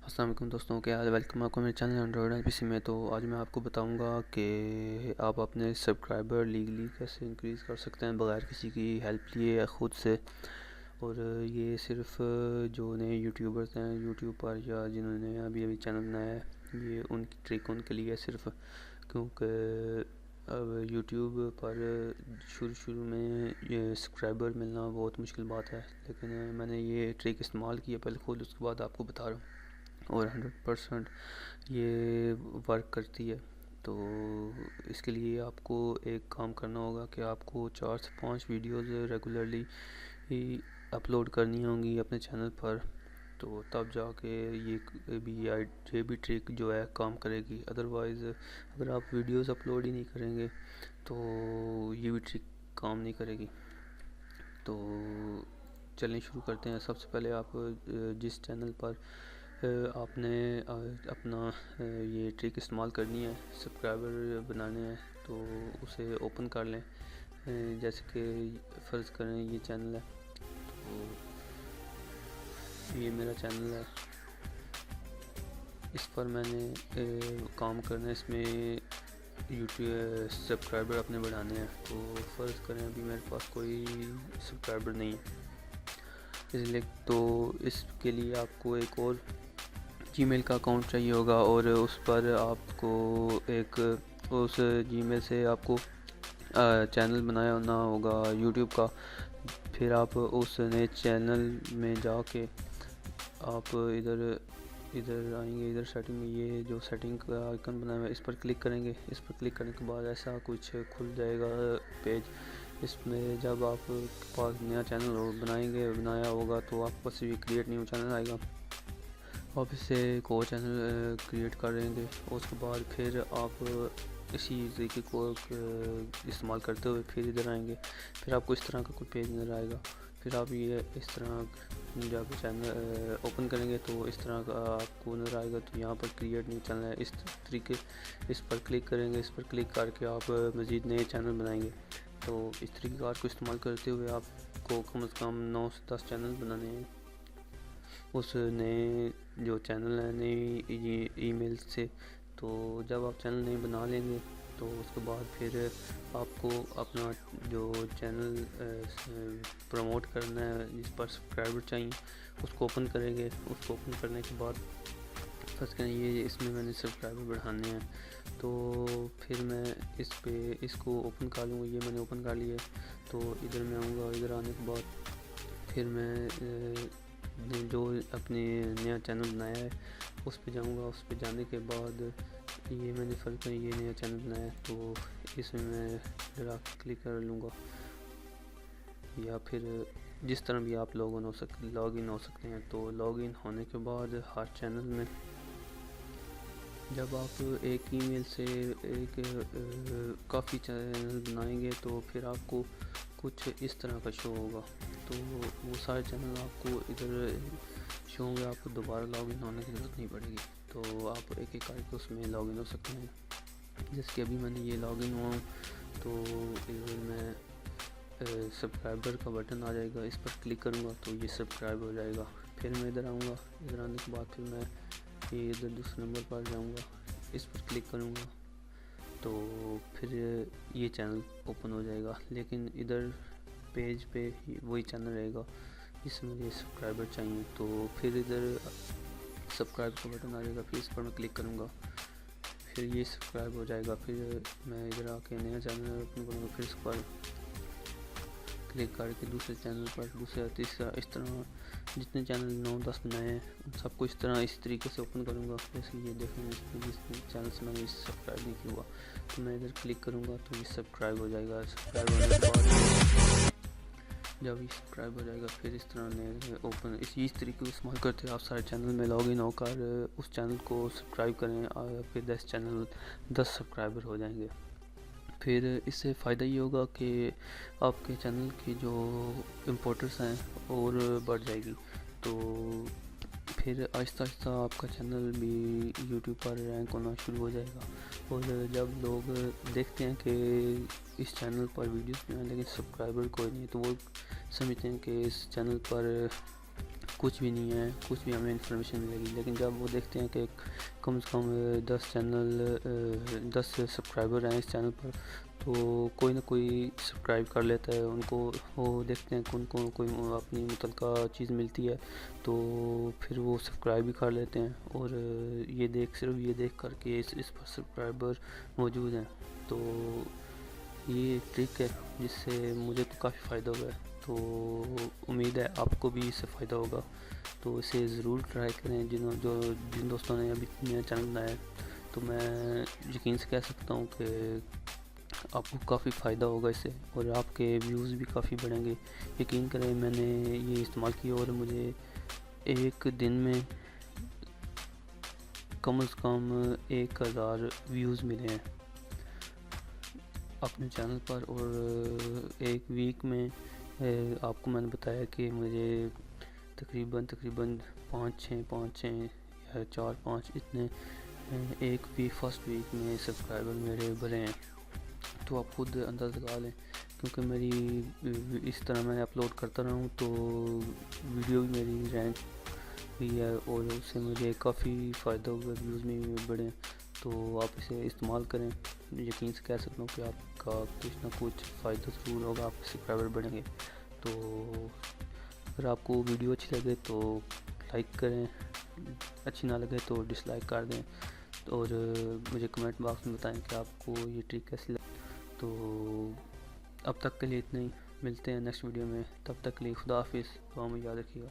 السلام علیکم دوستوں، کیا حال ہے؟ ویلکم آپ کو میرے چینل اینڈرائڈ اینڈ پی سی میں۔ تو آج میں آپ کو بتاؤں گا کہ آپ اپنے سبسکرائبر لیگلی کیسے انکریز کر سکتے ہیں بغیر کسی کی ہیلپ لیے خود سے۔ اور یہ صرف جو نئے یوٹیوبرز ہیں یوٹیوب پر یا جنہوں نے ابھی چینل بنایا ہے، یہ ان کی ٹرک ان کے لیے صرف، کیونکہ اب یوٹیوب پر شروع میں یہ سبسکرائبر ملنا بہت مشکل بات ہے، لیکن میں نے یہ ٹرک استعمال کی ہے پہلے خود، اس کے بعد آپ کو بتا رہا ہوں اور 100% یہ ورک کرتی ہے۔ تو اس کے لیے آپ کو ایک کام کرنا ہوگا کہ آپ کو 4 سے 5 ویڈیوز ریگولرلی اپلوڈ کرنی ہوں گی اپنے چینل پر، تو تب جا کے یہ بھی ٹرک جو ہے کام کرے گی۔ ادروائز اگر آپ ویڈیوز اپلوڈ ہی نہیں کریں گے تو یہ بھی ٹرک کام نہیں کرے گی۔ تو چلیں شروع کرتے ہیں۔ سب سے پہلے آپ جس چینل پر آپ نے اپنا یہ ٹرک استعمال کرنی ہے، سبسکرائبر بنانے ہیں، تو اسے اوپن کر لیں۔ جیسے کہ فرض کریں یہ چینل ہے، تو یہ میرا چینل ہے، اس پر میں نے کام کرنا ہے، اس میں یوٹیوب سبسکرائبر اپنے بڑھانے ہیں۔ تو فرض کریں ابھی میرے پاس کوئی سبسکرائبر نہیں ہے، اس لیے تو اس کے لیے آپ کو ایک اور جی میل کا اکاؤنٹ چاہیے ہوگا، اور اس پر آپ کو ایک اس جی میل سے آپ کو چینل بنایا ہونا ہوگا یوٹیوب کا۔ پھر آپ اس نئے چینل میں جا کے آپ ادھر آئیں گے، ادھر سیٹنگ میں یہ جو سیٹنگ کا آئیکن بنا ہوا ہے اس پر کلک کریں گے۔ اس پر کلک کرنے کے بعد ایسا کچھ کھل جائے گا پیج۔ اس میں جب آپ کے پاس نیا چینل بنایا ہوگا تو آپ کے پاس یہ کریٹ نیو چینل آئے گا، آپ اس سے ایک اور چینل کریٹ کریں گے۔ اس کے بعد پھر آپ اسی طریقے کو استعمال کرتے ہوئے پھر ادھر آئیں گے، پھر آپ کو اس طرح کا کوئی پیج نظر آئے گا۔ پھر آپ یہ اس طرح جب چینل اوپن کریں گے تو اس طرح کا آپ کو نظر آئے گا، تو یہاں پر کریٹ نیو چینل ہے، اس طریقے اس پر کلک کریں گے۔ اس پر کلک کر کے آپ مزید نئے چینل بنائیں گے۔ تو اس طریقے کار کو استعمال کرتے ہوئے آپ کو کم از کم 9 سے 10 چینل بنانے ہیں اس نئے جو چینل ہے نئی ای میل سے۔ تو جب آپ چینل نئے بنا لیں گے تو اس کے بعد پھر آپ کو اپنا جو چینل پروموٹ کرنا ہے، جس پر سبسکرائبر چاہیے، اس کو اوپن کریں گے۔ اس کو اوپن کرنے کے بعد فرض کریں اس میں نے سبسکرائبر بڑھانے ہیں، تو پھر میں اس کو اوپن کر لوں گا۔ یہ میں نے اوپن کر لیا ہے، تو ادھر میں آؤں گا۔ ادھر آنے کے بعد پھر میں جو اپنے نیا چینل بنایا ہے اس پہ جاؤں گا۔ اس پہ جانے کے بعد یہ میں نے فرض کریں یہ نیا چینل بنایا ہے، تو اس میں میں ذرا کلک کر لوں گا، یا پھر جس طرح بھی آپ لاگ ان ہو سکتے ہیں۔ تو لاگ ان ہونے کے بعد ہر چینل میں جب آپ ایک ای میل سے کافی چینل بنائیں گے تو پھر آپ کو کچھ اس طرح کا شو ہوگا، تو وہ سارے چینل آپ کو ادھر شو ہوں گے۔ آپ کو دوبارہ لاگ ان ہونے کی ضرورت نہیں پڑے گی، تو آپ ایک ایک کر کے اس میں لاگ ان ہو سکتے ہیں۔ جیسے کہ ابھی میں نے یہ لاگ ان ہوا ہوں، تو ادھر میں سبسکرائبر کا بٹن آ جائے گا، اس پر کلک کروں گا تو یہ سبسکرائب ہو جائے گا۔ پھر میں ادھر آؤں گا، ادھر آنے کے بعد پھر میں یہ ادھر دوسرے نمبر پر جاؤں گا، اس پر کلک کروں گا تو پھر یہ چینل اوپن ہو جائے گا، لیکن ادھر پیج پہ وہی چینل رہے گا جس میں مجھے سبسکرائبر چاہیے۔ تو پھر ادھر سبسکرائب کا بٹن آ جائے گا، پھر اس پر میں کلک کروں گا، پھر یہ سبسکرائب ہو جائے گا۔ پھر میں ادھر آ کے نیا چینل اوپن کروں گا، پھر اس پر کلک کر کے دوسرے چینل پر دوسرا تیسرا اس طرح جتنے چینل 9-10 بنائے ہیں ان سب کو اس طریقے سے اوپن کروں گا۔ جیسے یہ دیکھیں جس چینل سے میں نے سبسکرائب نہیں کیا ہوا، تو میں ادھر کلک کروں گا تو یہ سبسکرائب ہو جائے گا۔ سبسکرائب ہونے کے بعد جب یہ سبسکرائب ہو جائے گا پھر اس طرح اوپن اس طریقے کو استعمال کرتے آپ سارے چینل میں لاگ ان ہو کر اس چینل کو سبسکرائب کریں، پھر 10 سبسکرائبر ہو جائیں گے۔ پھر اس سے فائدہ یہ ہوگا کہ آپ کے چینل کی جو امپورٹنس ہیں اور بڑھ جائے گی، تو پھر آہستہ آہستہ آپ کا چینل بھی یوٹیوب پر رینک ہونا شروع ہو جائے گا۔ اور جب لوگ دیکھتے ہیں کہ اس چینل پر ویڈیوز میں ہیں لیکن سبسکرائبر کوئی نہیں، تو وہ سمجھتے ہیں کہ اس چینل پر کچھ بھی نہیں ہے، کچھ بھی ہمیں انفارمیشن ملے گی. لیکن جب وہ دیکھتے ہیں کہ کم سے کم 10 سبسکرائبر ہیں اس چینل پر، تو کوئی نہ کوئی سبسکرائب کر لیتا ہے. ان کو وہ دیکھتے ہیں کہ ان کو کوئی اپنی متعلقہ چیز ملتی ہے تو پھر وہ سبسکرائب بھی کر لیتے ہیں. اور صرف یہ دیکھ کر کے اس پر سبسکرائبر موجود ہیں. تو یہ ایک ٹرک ہے جس سے مجھے تو کافی فائدہ ہوا ہے. تو امید ہے آپ کو بھی اس سے فائدہ ہوگا. تو اسے ضرور ٹرائی کریں جن دوستوں نے ابھی نیا چینل بنایا ہے. تو میں یقین سے کہہ سکتا ہوں کہ آپ کو کافی فائدہ ہوگا اس سے، اور آپ کے ویوز بھی کافی بڑھیں گے. یقین کریں میں نے یہ استعمال کیا اور مجھے ایک دن میں کم از کم 1000 ویوز ملے ہیں اپنے چینل پر. اور ایک ویک میں آپ کو میں نے بتایا کہ مجھے تقریباً 5 یا 4-5 اتنے ایک فرسٹ ویک میں سبسکرائبر میرے بڑھے ہیں. تو آپ خود اندازہ لگا لیں، کیونکہ میری اس طرح میں اپلوڈ کرتا رہا ہوں تو ویڈیو بھی میری رینک ہوئی ہے اور اس سے مجھے کافی فائدہ ہوا، ویوز میں بھی بڑھے. تو آپ اسے استعمال کریں. یقین سے کہہ سکتا ہوں کہ آپ کا کچھ نہ کچھ فائدہ ضرور ہوگا، آپ کے سبسکرائبر بڑھیں گے. تو اگر آپ کو ویڈیو اچھی لگے تو لائک کریں، اچھی نہ لگے تو ڈس لائک کر دیں. اور مجھے کمنٹ باکس میں بتائیں کہ آپ کو یہ ٹرک کیسی لگی. تو اب تک کے لیے اتنا ہی، ملتے ہیں نیکسٹ ویڈیو میں. تب تک کے لیے خدا حافظ. دعا میں یاد رکھیے گا.